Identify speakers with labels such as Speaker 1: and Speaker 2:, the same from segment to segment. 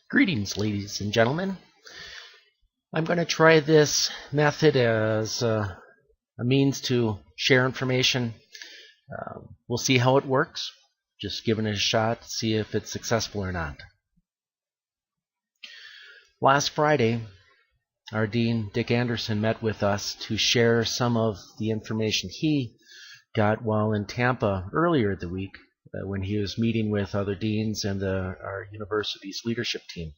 Speaker 1: Greetings, ladies and gentlemen. I'm going to try this method as a means to share information. We'll see how it works. Just giving it a shot, see if it's successful or not. Last Friday, our Dean, Dick Anderson, met with us to share some of the information he got while in Tampa earlier the week when he was meeting with other deans and our university's leadership team.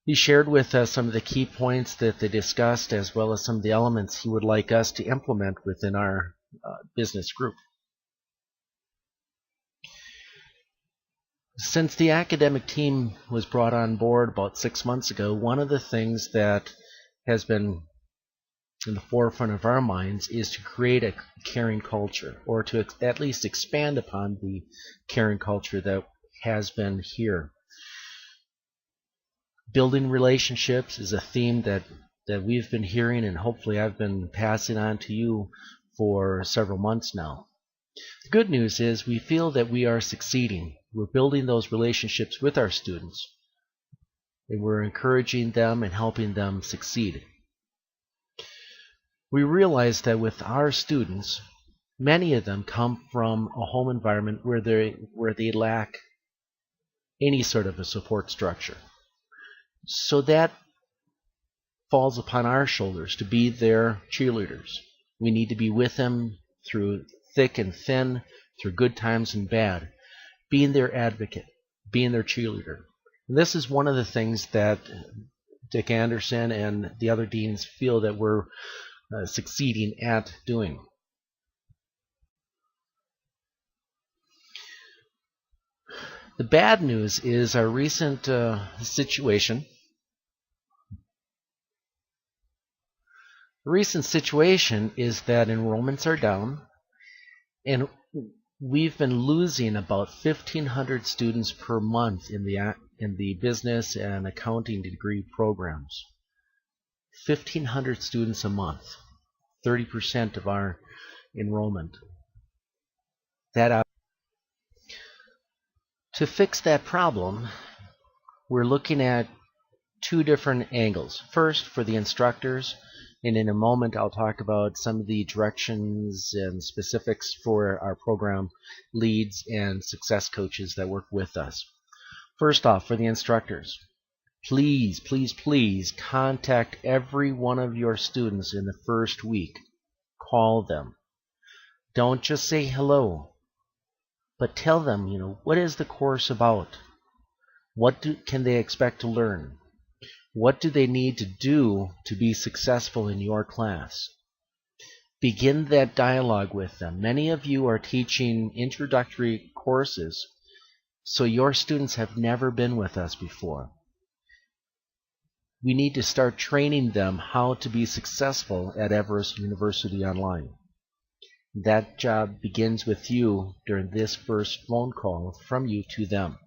Speaker 1: He shared with us some of the key points that they discussed, as well as some of the elements he would like us to implement within our business group. Since the academic team was brought on board about 6 months ago, one of the things that has been in the forefront of our minds is to create a caring culture, or to at least expand upon the caring culture that has been here. Building relationships is a theme that we've been hearing, and hopefully I've been passing on to you for several months now. The good news is we feel that we are succeeding. We're building those relationships with our students, and we're encouraging them and helping them succeed. We realize that with our students, many of them come from a home environment where they lack any sort of a support structure. So that falls upon our shoulders to be their cheerleaders. We need to be with them through thick and thin, through good times and bad, being their advocate, being their cheerleader. And this is one of the things that Dick Anderson and the other deans feel that we're succeeding at doing. The bad news is our recent situation. The recent situation is that enrollments are down, and we've been losing about 1,500 students per month in the business and accounting degree programs. 1,500 students a month, 30% of our enrollment. To fix that problem, we're looking at two different angles. First, for the instructors, and in a moment I'll talk about some of the directions and specifics for our program leads and success coaches that work with us. First off, for the instructors, please, please, please contact every one of your students in the first week. Call them. Don't just say hello, but tell them, what is the course about? What can they expect to learn? What do they need to do to be successful in your class? Begin that dialogue with them. Many of you are teaching introductory courses, so your students have never been with us before. We need to start training them how to be successful at Everest University Online. That job begins with you during this first phone call from you to them.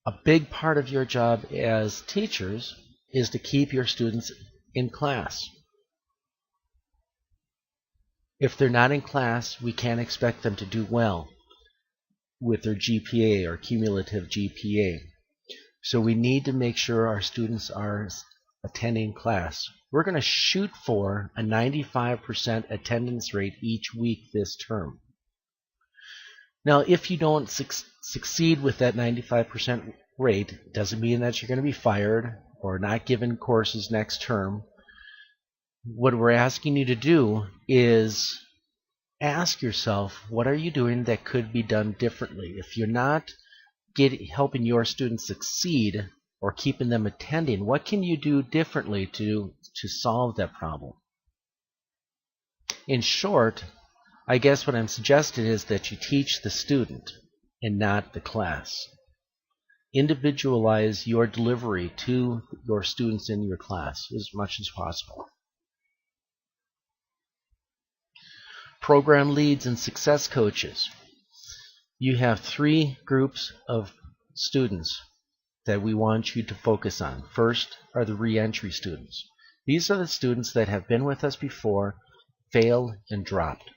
Speaker 1: A big part of your job as teachers is to keep your students in class. If they're not in class, we can't expect them to do well with their GPA or cumulative GPA. So we need to make sure our students are attending class. We're going to shoot for a 95% attendance rate each week this term. Now, if you don't succeed with that 95% rate, it doesn't mean that you're going to be fired or not given courses next term. What we're asking you to do is ask yourself, what are you doing that could be done differently? If you're not helping your students succeed or keeping them attending, what can you do differently to solve that problem? In short, I guess what I'm suggesting is that you teach the student and not the class. Individualize your delivery to your students in your class as much as possible. Program leads and success coaches. You have 3 groups of students that we want you to focus on. First are the re-entry students. These are the students that have been with us before, failed, and dropped.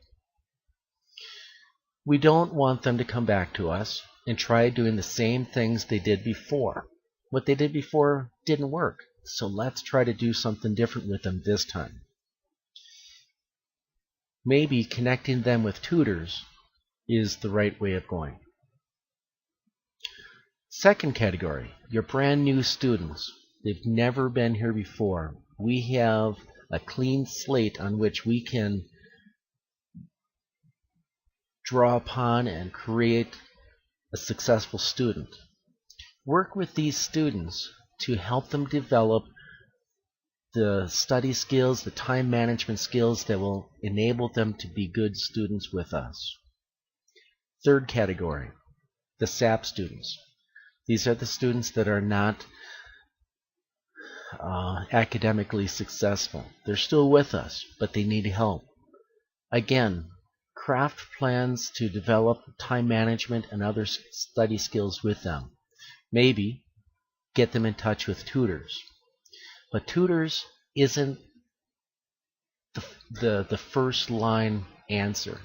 Speaker 1: We don't want them to come back to us. and try doing the same things they did before. What they did before didn't work, so let's try to do something different with them this time. Maybe connecting them with tutors is the right way of going. Second category, your brand new students. They've never been here before. We have a clean slate on which we can draw upon and create a successful student. Work with these students to help them develop the study skills, the time management skills that will enable them to be good students with us. Third category, the SAP students. These are the students that are not academically successful. They're still with us, but they need help. Again, craft plans to develop time management and other study skills with them. Maybe get them in touch with tutors. But tutors isn't the first line answer.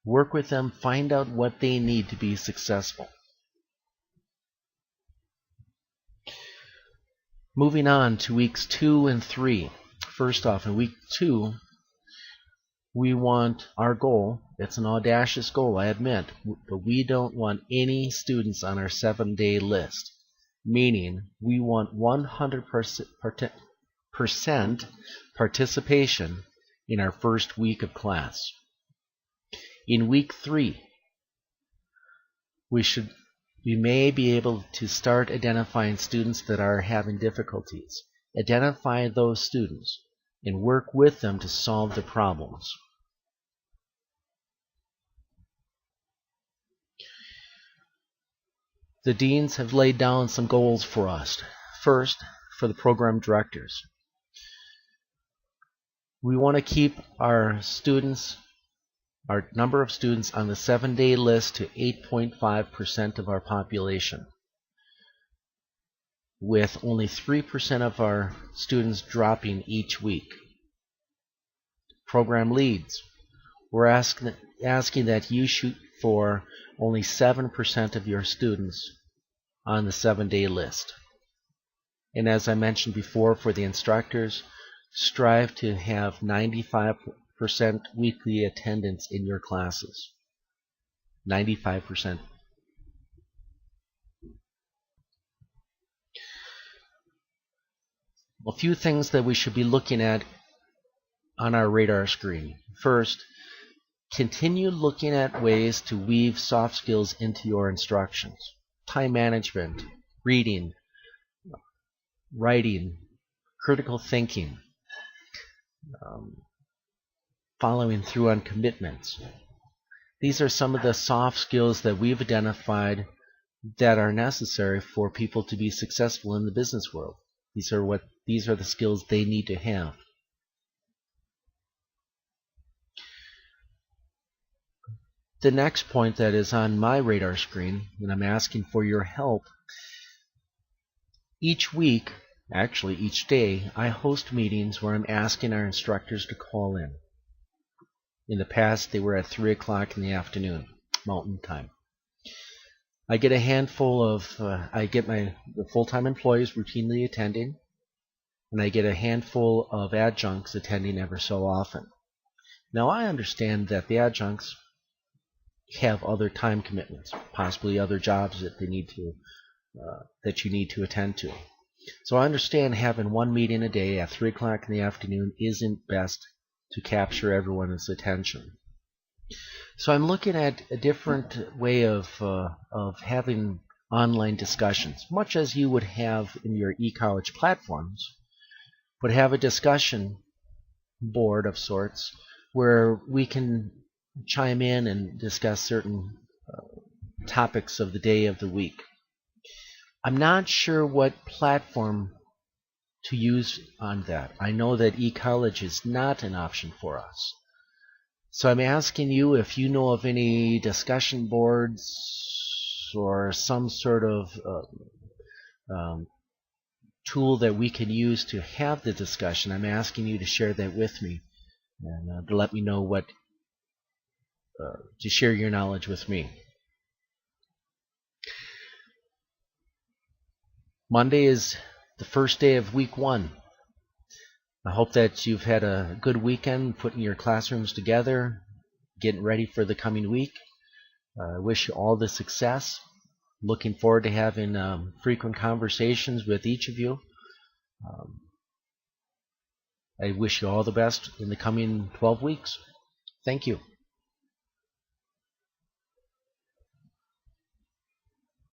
Speaker 1: Work with them, find out what they need to be successful. Moving on to weeks 2 and 3. First off, in week 2, we want our goal. It's an audacious goal, I admit, but we don't want any students on our 7-day list. Meaning, we want 100% participation in our first week of class. In week 3, we may be able to start identifying students that are having difficulties. Identify those students and work with them to solve the problems. The deans have laid down some goals for us. First, for the program directors. We want to keep our number of students on the 7-day list to 8.5% of our population, with only 3% of our students dropping each week. Program leads. We're asking that you shoot for only 7% of your students on the 7-day list. And as I mentioned before, for the instructors, strive to have 95% weekly attendance in your classes. 95%. A few things that we should be looking at on our radar screen. First, continue looking at ways to weave soft skills into your instructions. Time management, reading, writing, critical thinking, following through on commitments. These are some of the soft skills that we've identified that are necessary for people to be successful in the business world. These are the skills they need to have. The next point that is on my radar screen, and I'm asking for your help, each week, actually each day, I host meetings where I'm asking our instructors to call in. In the past, they were at 3 o'clock in the afternoon, Mountain Time. I get a handful of, the full-time employees routinely attending, and I get a handful of adjuncts attending ever so often. Now, I understand that the adjuncts have other time commitments, possibly other jobs that that you need to attend to. So I understand having one meeting a day at 3 o'clock in the afternoon isn't best to capture everyone's attention. So I'm looking at a different way of having online discussions, much as you would have in your e-college platforms, but have a discussion board of sorts where we can chime in and discuss certain topics of the day of the week. I'm not sure what platform to use on that. I know that e-college is not an option for us. So I'm asking you if you know of any discussion boards or some sort of tool that we can use to have the discussion. I'm asking you to share that with me and to let me know to share your knowledge with me. Monday is the first day of week 1. I hope that you've had a good weekend putting your classrooms together, getting ready for the coming week. I wish you all the success. Looking forward to having frequent conversations with each of you. I wish you all the best in the coming 12 weeks. Thank you.